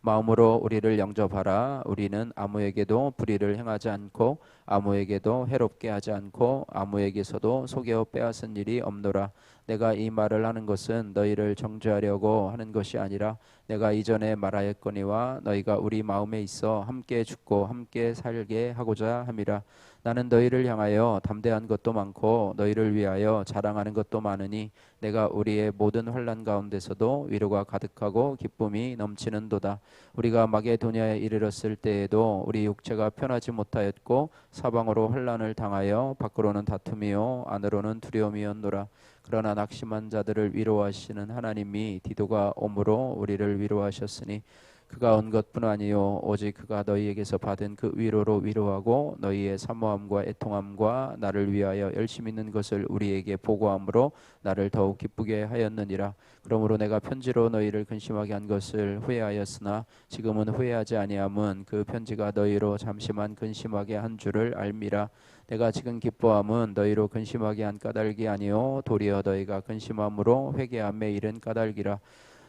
마음으로 우리를 영접하라. 우리는 아무에게도 불의를 행하지 않고 아무에게도 해롭게 하지 않고 아무에게서도 속여 빼앗은 일이 없노라. 내가 이 말을 하는 것은 너희를 정죄하려고 하는 것이 아니라 내가 이전에 말하였거니와 너희가 우리 마음에 있어 함께 죽고 함께 살게 하고자 함이라. 나는 너희를 향하여 담대한 것도 많고 너희를 위하여 자랑하는 것도 많으니 내가 우리의 모든 환난 가운데서도 위로가 가득하고 기쁨이 넘치는도다. 우리가 마게도냐에 이르렀을 때에도 우리 육체가 편하지 못하였고 사방으로 환난을 당하여 밖으로는 다툼이요 안으로는 두려움이었노라. 그러나 낙심한 자들을 위로하시는 하나님이 디도가 오므로 우리를 위로하셨으니 그가 온 것뿐 아니요 오직 그가 너희에게서 받은 그 위로로 위로하고 너희의 사모함과 애통함과 나를 위하여 열심 있는 것을 우리에게 보고함으로 나를 더욱 기쁘게 하였느니라. 그러므로 내가 편지로 너희를 근심하게 한 것을 후회하였으나 지금은 후회하지 아니함은 그 편지가 너희로 잠시만 근심하게 한 줄을 알미라. 내가 지금 기뻐함은 너희로 근심하게 한 까닭이 아니요 도리어 너희가 근심함으로 회개함에 이른 까닭이라.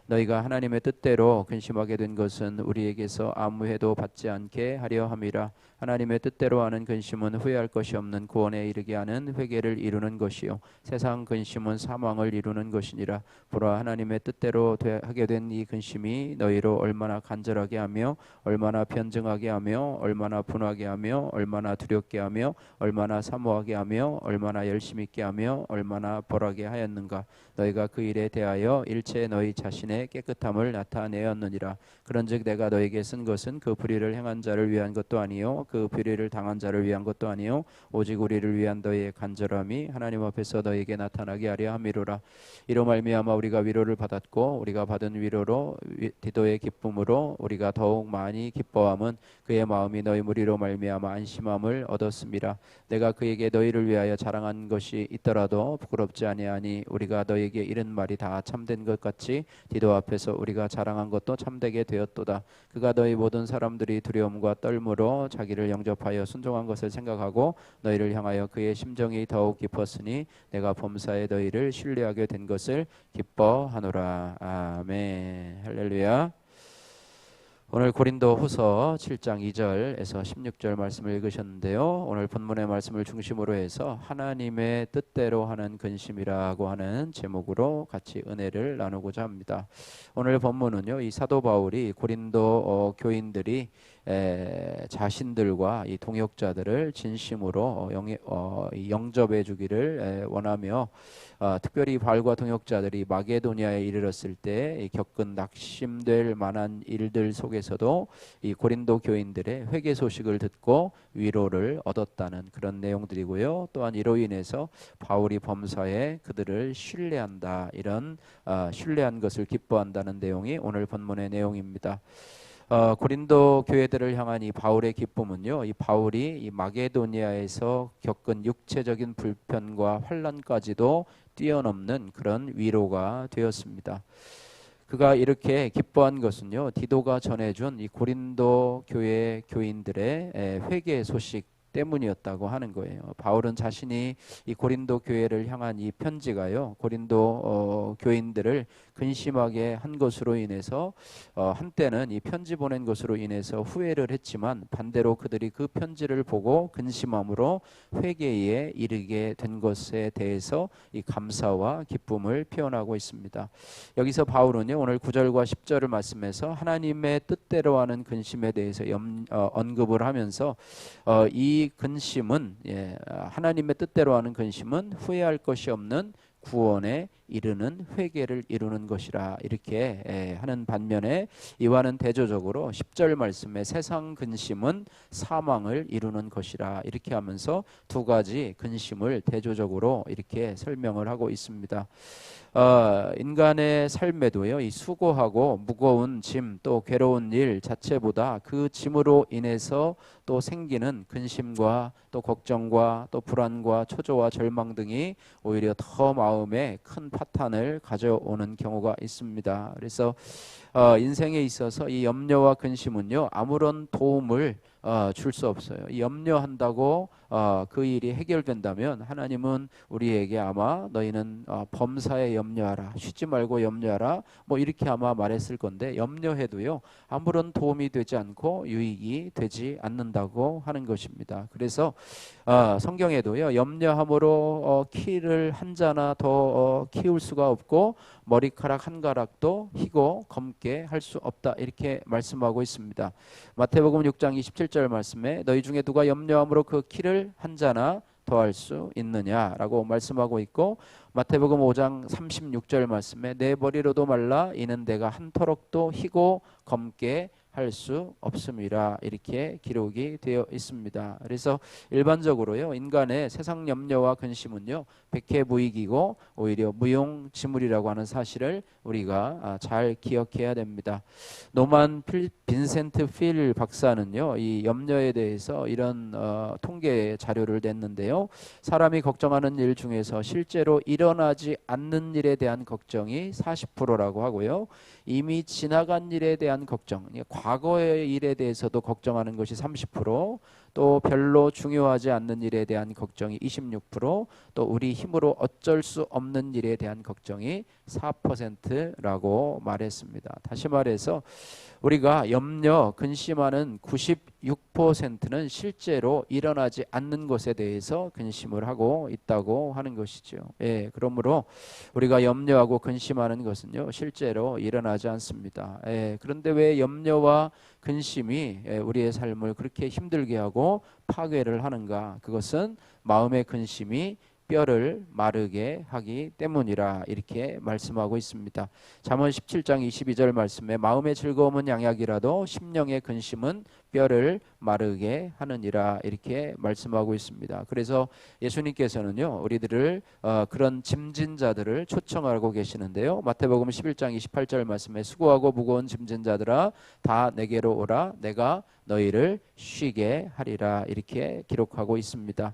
너희가 하나님의 뜻대로 근심하게 된 것은 우리에게서 아무 해도 받지 않게 하려 함이라. 하나님의 뜻대로 하는 근심은 후회할 것이 없는 구원에 이르게 하는 회개를 이루는 것이요 세상 근심은 사망을 이루는 것이니라. 보라, 하나님의 뜻대로 하게 된 이 근심이 너희로 얼마나 간절하게 하며 얼마나 변증하게 하며 얼마나 분하게 하며 얼마나 두렵게 하며 얼마나 사모하게 하며 얼마나 열심 있게 하며 얼마나 벌하게 하였는가. 너희가 그 일에 대하여 일체 너희 자신의 깨끗함을 나타내었느니라. 그런즉 내가 너희에게 쓴 것은 그 불의를 행한 자를 위한 것도 아니요 그 불의를 당한 자를 위한 것도 아니요 오직 우리를 위한 너희의 간절함이 하나님 앞에서 너희에게 나타나게 하려 함이로라. 이로 말미암아 우리가 위로를 받았고 우리가 받은 위로로 디도의 기쁨으로 우리가 더욱 많이 기뻐함은 그의 마음이 너희 무리로 말미암아 안심함을 얻었음이라. 내가 그에게 너희를 위하여 자랑한 것이 있더라도 부끄럽지 아니하니 우리가 너희에게 이른 말이 다 참된 것 같이 디도 앞에서 우리가 자랑한 것도 참되게 되었도다. 그가 너희 모든 사람들이 두려움과 떨므로 자기를 영접하여 순종한 것을 생각하고 너희를 향하여 그의 심정이 더욱 깊었으니 내가 범사에 너희를 신뢰하게 된 것을 기뻐하노라. 아멘. 할렐루야. 오늘 고린도 후서 7장 2절에서 16절 말씀을 읽으셨는데요. 오늘 본문의 말씀을 중심으로 해서 하나님의 뜻대로 하는 근심이라고 하는 제목으로 같이 은혜를 나누고자 합니다. 오늘 본문은요, 이 사도 바울이 고린도 교인들이 자신들과 이 동역자들을 진심으로 영접해 주기를 원하며 특별히 바울과 동역자들이 마게도냐에 이르렀을 때 겪은 낙심될 만한 일들 속에서도 이 고린도 교인들의 회개 소식을 듣고 위로를 얻었다는 그런 내용들이고요. 또한 이로 인해서 바울이 범사에 그들을 신뢰한다, 이런 신뢰한 것을 기뻐한다는 내용이 오늘 본문의 내용입니다. 고린도 교회들을 향한 이 바울의 기쁨은요, 이 바울이 이 마게도니아에서 겪은 육체적인 불편과 환난까지도 뛰어넘는 그런 위로가 되었습니다. 그가 이렇게 기뻐한 것은요, 디도가 전해준 이 고린도 교회 교인들의 회개 소식 때문이었다고 하는 거예요. 바울은 자신이 이 고린도 교회를 향한 이 편지가요, 고린도 교인들을 근심하게 한 것으로 인해서 한때는 이 편지 보낸 것으로 인해서 후회를 했지만 반대로 그들이 그 편지를 보고 근심함으로 회개에 이르게 된 것에 대해서 이 감사와 기쁨을 표현하고 있습니다. 여기서 바울은요, 오늘 9절과 10절을 말씀해서 하나님의 뜻대로 하는 근심에 대해서 언급을 하면서 이 근심은 하나님의 뜻대로 하는 근심은 후회할 것이 없는 구원에 이르는 회개를 이루는 것이라, 이렇게 하는 반면에 이와는 대조적으로 10절 말씀에 세상 근심은 사망을 이루는 것이라, 이렇게 하면서 두 가지 근심을 대조적으로 이렇게 설명을 하고 있습니다. 인간의 삶에도요, 이 수고하고 무거운 짐, 또 괴로운 일 자체보다 그 짐으로 인해서 또 생기는 근심과 또 걱정과 또 불안과 초조와 절망 등이 오히려 더 마음에 큰 파탄을 가져오는 경우가 있습니다. 그래서 인생에 있어서 이 염려와 근심은요, 아무런 도움을 줄 수 없어요. 염려한다고 그 일이 해결된다면 하나님은 우리에게 아마 너희는 범사에 염려하라, 쉬지 말고 염려하라, 뭐 이렇게 아마 말했을 건데, 염려해도요 아무런 도움이 되지 않고 유익이 되지 않는다고 하는 것입니다. 그래서 성경에도요 염려함으로 키를 한 자나 더 키울 수가 없고 머리카락 한 가락도 희고 검게 할 수 없다, 이렇게 말씀하고 있습니다. 마태복음 6장 27절 말씀에 너희 중에 누가 염려함으로 그 키를 한 자나 더할 수 있느냐라고 말씀하고 있고, 마태복음 5장 36절 말씀에 내 머리로도 말라 이는 내가 한 터럭도 희고 검게 할 수 없음이라, 이렇게 기록이 되어 있습니다. 그래서 일반적으로요 인간의 세상 염려와 근심은요 백해무익이고 오히려 무용지물이라고 하는 사실을 우리가 잘 기억해야 됩니다. 노만 빈센트 필 박사는요 이 염려에 대해서 이런 통계 자료를 냈는데요, 사람이 걱정하는 일 중에서 실제로 일어나지 않는 일에 대한 걱정이 40%라고 하고요, 이미 지나간 일에 대한 걱정, 과거의 일에 대해서도 걱정하는 것이 30%, 또 별로 중요하지 않는 일에 대한 걱정이 26%, 또 우리 힘으로 어쩔 수 없는 일에 대한 걱정이 4%라고 말했습니다. 다시 말해서 우리가 염려, 근심하는 96%는 실제로 일어나지 않는 것에 대해서 근심을 하고 있다고 하는 것이죠. 예, 그러므로 우리가 염려하고 근심하는 것은요 실제로 일어나지 않습니다. 예, 그런데 왜 염려와 근심이 우리의 삶을 그렇게 힘들게 하고 파괴를 하는가? 그것은 마음의 근심이 뼈를 마르게 하기 때문이라, 이렇게 말씀하고 있습니다. 잠언 17장 22절 말씀에 마음의 즐거움은 양약이라도 심령의 근심은 뼈를 마르게 하느니라, 이렇게 말씀하고 있습니다. 그래서 예수님께서는요 우리들을 그런 짐진 자들을 초청하고 계시는데요, 마태복음 11장 28절 말씀에 수고하고 무거운 짐진 자들아 다 내게로 오라 내가 너희를 쉬게 하리라, 이렇게 기록하고 있습니다.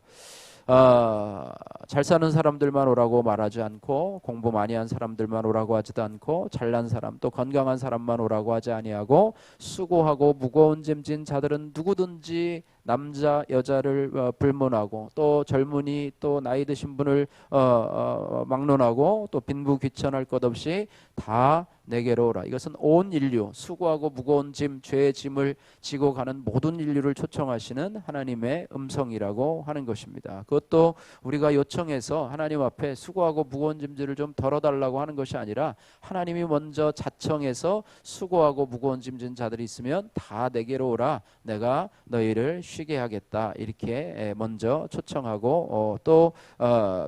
잘 사는 사람들만 오라고 말하지 않고, 공부 많이 한 사람들만 오라고 하지도 않고, 잘난 사람 또 건강한 사람만 오라고 하지 아니하고, 수고하고 무거운 짐진 자들은 누구든지 남자 여자를 불문하고, 또 젊은이 또 나이 드신 분을 막론하고, 또 빈부 귀천할 것 없이 다 내게로 오라. 이것은 온 인류, 수고하고 무거운 짐, 죄의 짐을 지고 가는 모든 인류를 초청하시는 하나님의 음성이라고 하는 것입니다. 그것도 우리가 요청해서 하나님 앞에 수고하고 무거운 짐들을 좀 덜어달라고 하는 것이 아니라, 하나님이 먼저 자청해서 수고하고 무거운 짐진 자들이 있으면 다 내게로 오라 내가 너희를 쉬게 하겠다, 이렇게 먼저 초청하고 또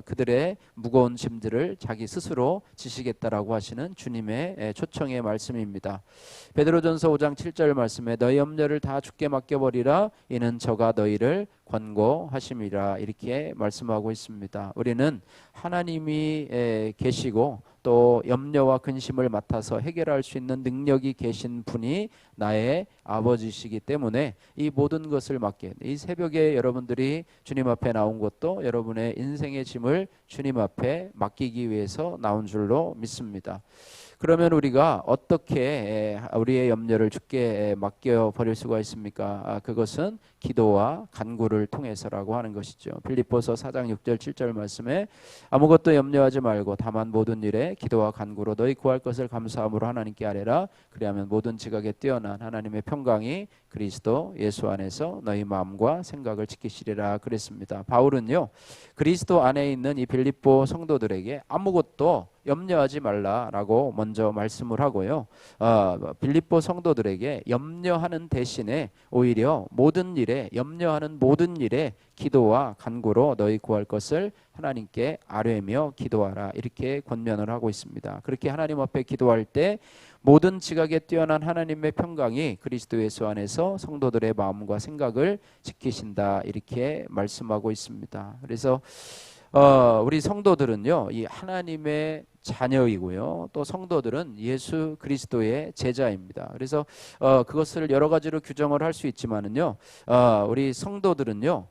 그들의 무거운 짐들을 자기 스스로 지시겠다라고 하시는 주님의 초청의 말씀입니다. 베드로전서 5장 7절 말씀에 너희 염려를 다 주께 맡겨버리라 이는 저가 너희를 권고하심이라, 이렇게 말씀하고 있습니다. 우리는 하나님이 계시고 또 염려와 근심을 맡아서 해결할 수 있는 능력이 계신 분이 나의 아버지시기 때문에 이 모든 것을 맡게, 이 새벽에 여러분들이 주님 앞에 나온 것도 여러분의 인생의 짐을 주님 앞에 맡기기 위해서 나온 줄로 믿습니다. 그러면 우리가 어떻게 우리의 염려를 주께 맡겨버릴 수가 있습니까? 그것은 기도와 간구를 통해서라고 하는 것이죠. 빌립보서 4장 6절 7절 말씀에 아무것도 염려하지 말고 다만 모든 일에 기도와 간구로 너희 구할 것을 감사함으로 하나님께 아뢰라. 그리하면 모든 지각에 뛰어난 하나님의 평강이 그리스도 예수 안에서 너희 마음과 생각을 지키시리라 그랬습니다. 바울은요 그리스도 안에 있는 이 빌립보 성도들에게 아무것도 염려하지 말라라고 먼저 말씀을 하고요. 빌립보 성도들에게 염려하는 대신에 오히려 모든 일에, 염려하는 모든 일에 기도와 간구로 너희 구할 것을 하나님께 아뢰며 기도하라, 이렇게 권면을 하고 있습니다. 그렇게 하나님 앞에 기도할 때 모든 지각에 뛰어난 하나님의 평강이 그리스도 예수 안에서 성도들의 마음과 생각을 지키신다, 이렇게 말씀하고 있습니다. 그래서 우리 성도들은요 이 하나님의 자녀이고요, 또 성도들은 예수 그리스도의 제자입니다. 그래서 그것을 여러 가지로 규정을 할 수 있지만은요 우리 성도들은요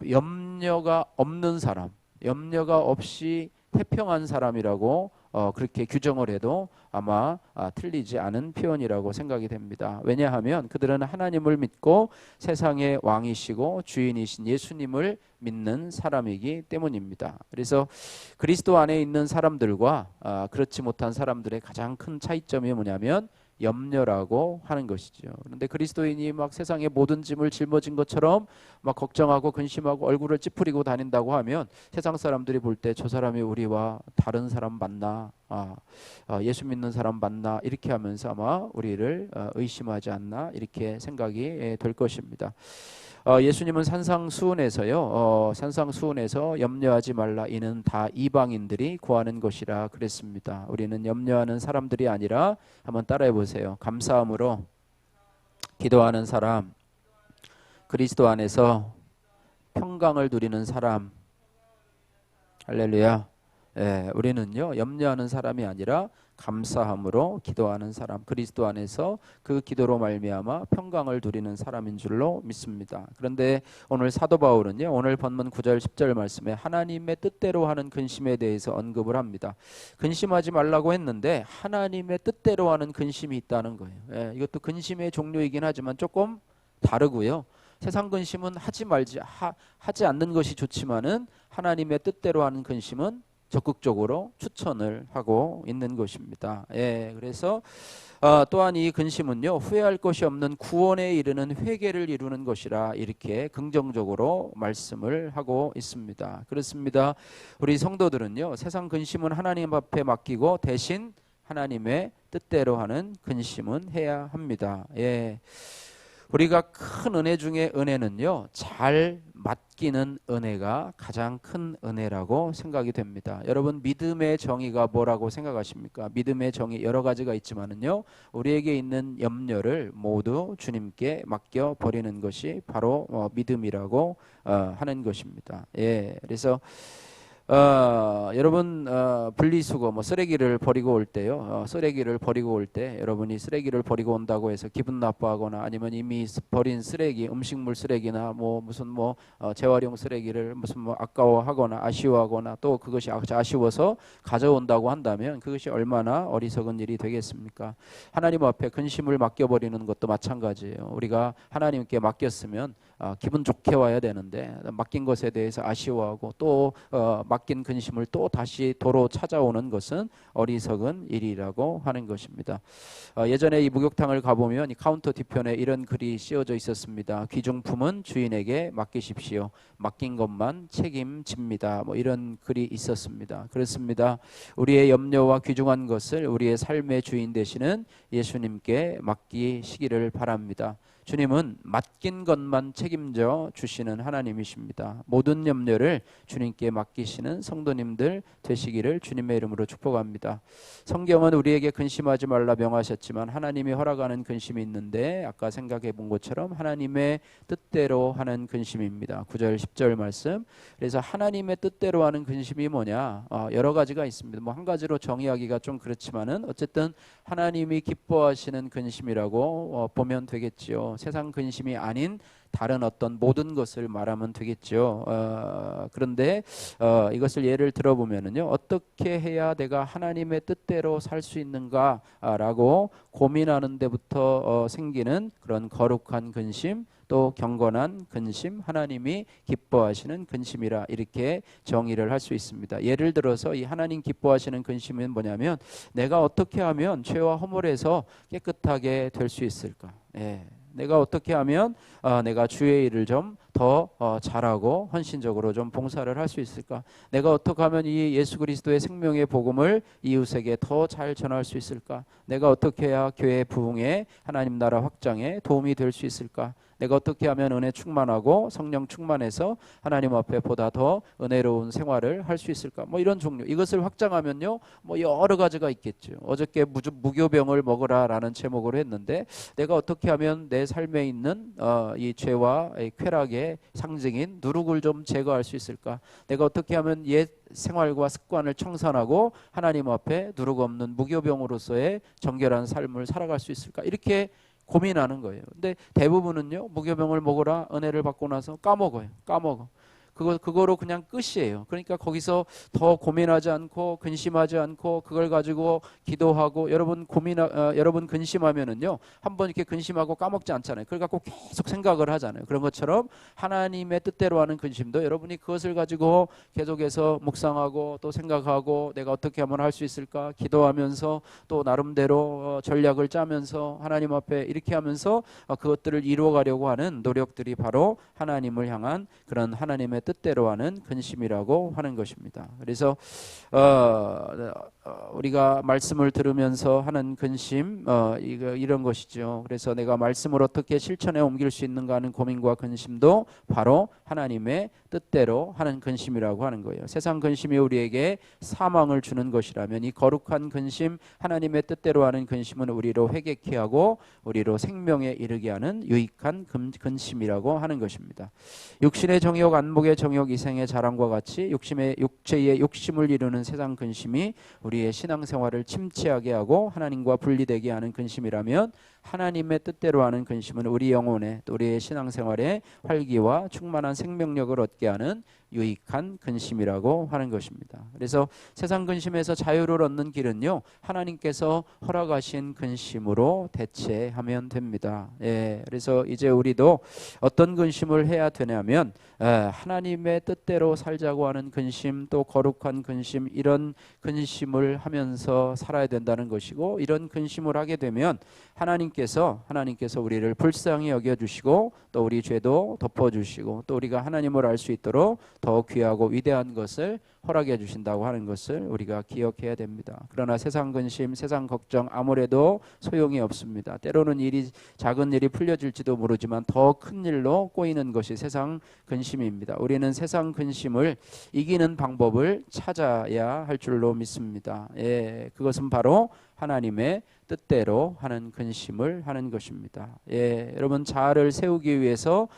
염려가 없는 사람, 염려가 없이 태평한 사람이라고 그렇게 규정을 해도 아마 틀리지 않은 표현이라고 생각이 됩니다. 왜냐하면 그들은 하나님을 믿고 세상의 왕이시고 주인이신 예수님을 믿는 사람이기 때문입니다. 그래서 그리스도 안에 있는 사람들과 그렇지 못한 사람들의 가장 큰 차이점이 뭐냐면 염려라고 하는 것이죠. 그런데 그리스도인이 막 세상의 모든 짐을 짊어진 것처럼 막 걱정하고 근심하고 얼굴을 찌푸리고 다닌다고 하면 세상 사람들이 볼 때 저 사람이 우리와 다른 사람 맞나, 예수 믿는 사람 맞나 이렇게 하면서 아마 우리를 의심하지 않나 이렇게 생각이 될 것입니다. 예수님은 산상수훈에서 염려하지 말라 이는 다 이방인들이 구하는 것이라 그랬습니다. 우리는 염려하는 사람들이 아니라 한번 따라해 보세요. 감사함으로 기도하는 사람, 그리스도 안에서 평강을 누리는 사람. 할렐루야. 우리는요 염려하는 사람이 아니라 감사함으로 기도하는 사람, 그리스도 안에서 그 기도로 말미암아 평강을 누리는 사람인 줄로 믿습니다. 그런데 오늘 사도 바울은요 오늘 본문 9절 10절 말씀에 하나님의 뜻대로 하는 근심에 대해서 언급을 합니다. 근심하지 말라고 했는데 하나님의 뜻대로 하는 근심이 있다는 거예요. 이것도 근심의 종류이긴 하지만 조금 다르고요. 세상 근심은 하지 않는 것이 좋지만은 하나님의 뜻대로 하는 근심은 적극적으로 추천을 하고 있는 것입니다. 그래서 또한 이 근심은요 후회할 것이 없는 구원에 이르는 회개를 이루는 것이라 이렇게 긍정적으로 말씀을 하고 있습니다. 그렇습니다. 우리 성도들은요 세상 근심은 하나님 앞에 맡기고 대신 하나님의 뜻대로 하는 근심은 해야 합니다. 우리가 큰 은혜 중에 은혜는요 잘 맡기는 은혜가 가장 큰 은혜라고 생각이 됩니다. 여러분 믿음의 정의가 뭐라고 생각하십니까? 믿음의 정의 여러 가지가 있지만은요 우리에게 있는 염려를 모두 주님께 맡겨 버리는 것이 바로 믿음이라고 하는 것입니다. 그래서 여러분 분리수거 쓰레기를 버리고 올 때요. 쓰레기를 버리고 올 때 여러분이 쓰레기를 버리고 온다고 해서 기분 나빠하거나 아니면 이미 버린 쓰레기, 음식물 쓰레기나 무슨 재활용 쓰레기를 아까워하거나 아쉬워하거나 또 그것이 아쉬워서 가져온다고 한다면 그것이 얼마나 어리석은 일이 되겠습니까? 하나님 앞에 근심을 맡겨버리는 것도 마찬가지예요. 우리가 하나님께 맡겼으면 기분 좋게 와야 되는데 맡긴 것에 대해서 아쉬워하고 또 맡긴 근심을 또 다시 도로 찾아오는 것은 어리석은 일이라고 하는 것입니다. 예전에 이 목욕탕을 가보면 이 카운터 뒤편에 이런 글이 씌워져 있었습니다. 귀중품은 주인에게 맡기십시오. 맡긴 것만 책임집니다. 이런 글이 있었습니다. 그렇습니다. 우리의 염려와 귀중한 것을 우리의 삶의 주인 되시는 예수님께 맡기시기를 바랍니다. 주님은 맡긴 것만 책임져 주시는 하나님이십니다. 모든 염려를 주님께 맡기시는 성도님들 되시기를 주님의 이름으로 축복합니다. 성경은 우리에게 근심하지 말라 명하셨지만 하나님이 허락하는 근심이 있는데 아까 생각해 본 것처럼 하나님의 뜻대로 하는 근심입니다. 9절 10절 말씀. 그래서 하나님의 뜻대로 하는 근심이 뭐냐? 여러 가지가 있습니다. 한 가지로 정의하기가 좀 그렇지만은 어쨌든 하나님이 기뻐하시는 근심이라고 보면 되겠지요. 세상 근심이 아닌 다른 어떤 모든 것을 말하면 되겠죠. 그런데 이것을 예를 들어보면은요, 어떻게 해야 내가 하나님의 뜻대로 살 수 있는가라고 고민하는 데부터 생기는 그런 거룩한 근심, 또 경건한 근심, 하나님이 기뻐하시는 근심이라 이렇게 정의를 할 수 있습니다. 예를 들어서 이 하나님 기뻐하시는 근심은 뭐냐면 내가 어떻게 하면 죄와 허물에서 깨끗하게 될 수 있을까? 내가 어떻게 하면 내가 주의 일을 좀 더 잘하고 헌신적으로 좀 봉사를 할 수 있을까? 내가 어떻게 하면 이 예수 그리스도의 생명의 복음을 이웃에게 더 잘 전할 수 있을까? 내가 어떻게 해야 교회 부흥에 하나님 나라 확장에 도움이 될 수 있을까? 내가 어떻게 하면 은혜 충만하고 성령 충만해서 하나님 앞에 보다 더 은혜로운 생활을 할 수 있을까? 이런 종류. 이것을 확장하면요, 여러 가지가 있겠죠. 어저께 무교병을 먹으라라는 제목으로 했는데 내가 어떻게 하면 내 삶에 있는 이 죄와 이 쾌락의 상징인 누룩을 좀 제거할 수 있을까? 내가 어떻게 하면 옛 생활과 습관을 청산하고 하나님 앞에 누룩 없는 무교병으로서의 정결한 삶을 살아갈 수 있을까? 이렇게 고민하는 거예요. 근데 대부분은요, 무교병을 먹으라 은혜를 받고 나서 까먹어요. 그거로 그냥 끝이에요. 그러니까 거기서 더 고민하지 않고 근심하지 않고 그걸 가지고 기도하고 여러분 근심하면은요 한번 이렇게 근심하고 까먹지 않잖아요. 그걸 갖고 계속 생각을 하잖아요. 그런 것처럼 하나님의 뜻대로 하는 근심도 여러분이 그것을 가지고 계속해서 묵상하고 또 생각하고 내가 어떻게 하면 할 수 있을까 기도하면서 또 나름대로 전략을 짜면서 하나님 앞에 이렇게 하면서 그것들을 이루어가려고 하는 노력들이 바로 하나님을 향한 그런 하나님의 뜻대로 하는 근심이라고 하는 것입니다. 그래서 우리가 말씀을 들으면서 하는 근심 이런 것이죠. 그래서 내가 말씀을 어떻게 실천에 옮길 수 있는가 하는 고민과 근심도 바로 하나님의 뜻대로 하는 근심이라고 하는 거예요. 세상 근심이 우리에게 사망을 주는 것이라면 이 거룩한 근심 하나님의 뜻대로 하는 근심은 우리로 회개케 하고 우리로 생명에 이르게 하는 유익한 근심이라고 하는 것입니다. 육신의 정욕, 안목의 정욕, 이생의 자랑과 같이 육체의 욕심을 이루는 세상 근심이 우리의 신앙생활을 침체하게 하고 하나님과 분리되게 하는 근심이라면 하나님의 뜻대로 하는 근심은 우리 영혼에 또 우리의 신앙생활에 활기와 충만한 생명력을 얻게 하는 유익한 근심이라고 하는 것입니다. 그래서 세상 근심에서 자유를 얻는 길은요 하나님께서 허락하신 근심으로 대체하면 됩니다. 그래서 이제 우리도 어떤 근심을 해야 되냐면 하나님의 뜻대로 살자고 하는 근심 또 거룩한 근심 이런 근심을 하면서 살아야 된다는 것이고 이런 근심을 하게 되면 하나님께서 우리를 불쌍히 여겨주시고 또 우리 죄도 덮어주시고 또 우리가 하나님을 알 수 있도록 더 귀하고 위대한 것을 허락해 주신다고 하는 것을 우리가 기억해야 됩니다. 그러나 세상 근심, 세상 걱정 아무래도 소용이 없습니다. 때로는 작은 일이 풀려질지도 모르지만 더 큰 일로 꼬이는 것이 세상 근심입니다. 우리는 세상 근심을 이기는 방법을 찾아야 할 줄로 믿습니다. 그것은 바로 하나님의 뜻대로 하는 근심을 하는 것입니다. 여러분 자아를 세우기 위해서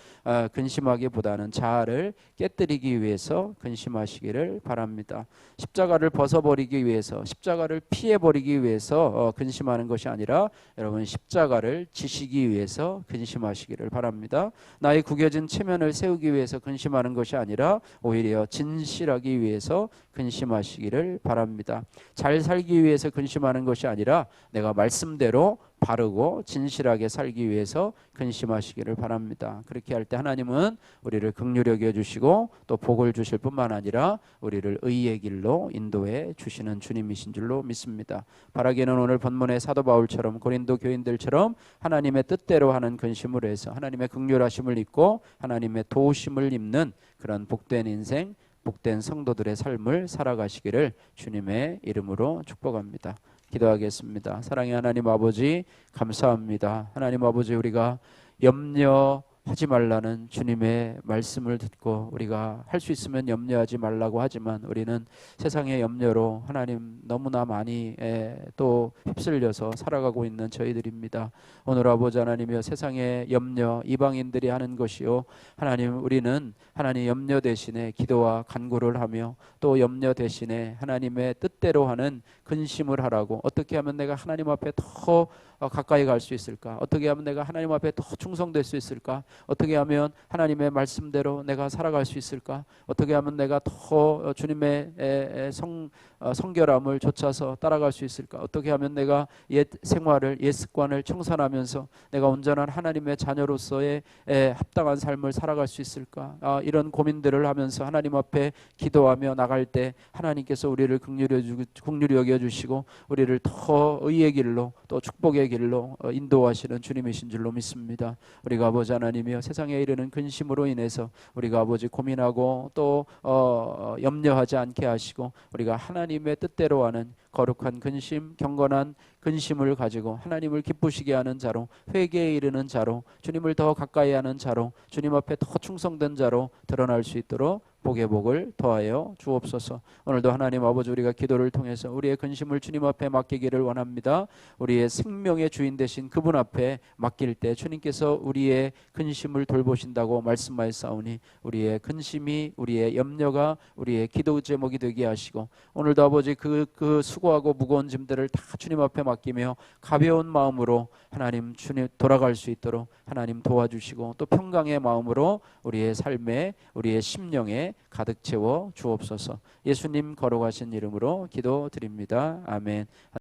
근심하기보다는 자아를 깨뜨리기 위해서 근심하시기를 바랍니다. 십자가를 벗어버리기 위해서 십자가를 피해버리기 위해서 근심하는 것이 아니라 여러분 십자가를 지시기 위해서 근심하시기를 바랍니다. 나의 구겨진 체면을 세우기 위해서 근심하는 것이 아니라 오히려 진실하기 위해서 근심하시기를 바랍니다. 잘 살기 위해서 근심하는 것이 아니라 내가 말씀대로 바르고 진실하게 살기 위해서 근심하시기를 바랍니다. 그렇게 할 때 하나님은 우리를 긍휼히 여겨주시고 또 복을 주실 뿐만 아니라 우리를 의의 길로 인도해 주시는 주님이신 줄로 믿습니다. 바라기는 오늘 본문의 사도 바울처럼 고린도 교인들처럼 하나님의 뜻대로 하는 근심으로 해서 하나님의 긍휼하심을 입고 하나님의 도우심을 입는 그런 복된 인생 복된 성도들의 삶을 살아가시기를 주님의 이름으로 축복합니다. 기도하겠습니다. 사랑의 하나님 아버지 감사합니다. 하나님 아버지 우리가 염려하지 말라는 주님의 말씀을 듣고 우리가 할 수 있으면 염려하지 말라고 하지만 우리는 세상의 염려로 하나님 너무나 많이 또 휩쓸려서 살아가고 있는 저희들입니다. 오늘 아버지 하나님이여 세상의 염려 이방인들이 하는 것이요 하나님 우리는 하나님 염려 대신에 기도와 간구를 하며 또 염려 대신에 하나님의 뜻대로 하는 근심을 하라고 어떻게 하면 내가 하나님 앞에 더 가까이 갈 수 있을까? 어떻게 하면 내가 하나님 앞에 더 충성될 수 있을까? 어떻게 하면 하나님의 말씀대로 내가 살아갈 수 있을까? 어떻게 하면 내가 더 주님의 성결함을 좇아서 따라갈 수 있을까? 어떻게 하면 내가 옛 생활을 옛 습관을 청산하면서 내가 온전한 하나님의 자녀로서의 합당한 삶을 살아갈 수 있을까? 이런 고민들을 하면서 하나님 앞에 기도하며 나갈 때 하나님께서 우리를 긍휼히 여겨주시고 우리를 더 의의 길로 또 축복의 길로 인도하시는 주님이신 줄로 믿습니다. 우리가 아버지 하나님이여 세상에 이르는 근심으로 인해서 우리가 아버지 고민하고 또 염려하지 않게 하시고 우리가 하나님의 뜻대로 하는 거룩한 근심, 경건한 근심을 가지고 하나님을 기쁘시게 하는 자로 회개에 이르는 자로 주님을 더 가까이 하는 자로 주님 앞에 더 충성된 자로 드러날 수 있도록 복의 복을 더하여 주옵소서. 오늘도 하나님 아버지 우리가 기도를 통해서 우리의 근심을 주님 앞에 맡기기를 원합니다. 우리의 생명의 주인 되신 그분 앞에 맡길 때 주님께서 우리의 근심을 돌보신다고 말씀하였사오니 우리의 근심이 우리의 염려가 우리의 기도 제목이 되게 하시고 오늘도 아버지 그 수고 수고하고 무거운 짐들을 다 주님 앞에 맡기며 가벼운 마음으로 하나님 주님 돌아갈 수 있도록 하나님 도와주시고 또 평강의 마음으로 우리의 삶에 우리의 심령에 가득 채워 주옵소서. 예수님 거룩하신 이름으로 기도드립니다. 아멘.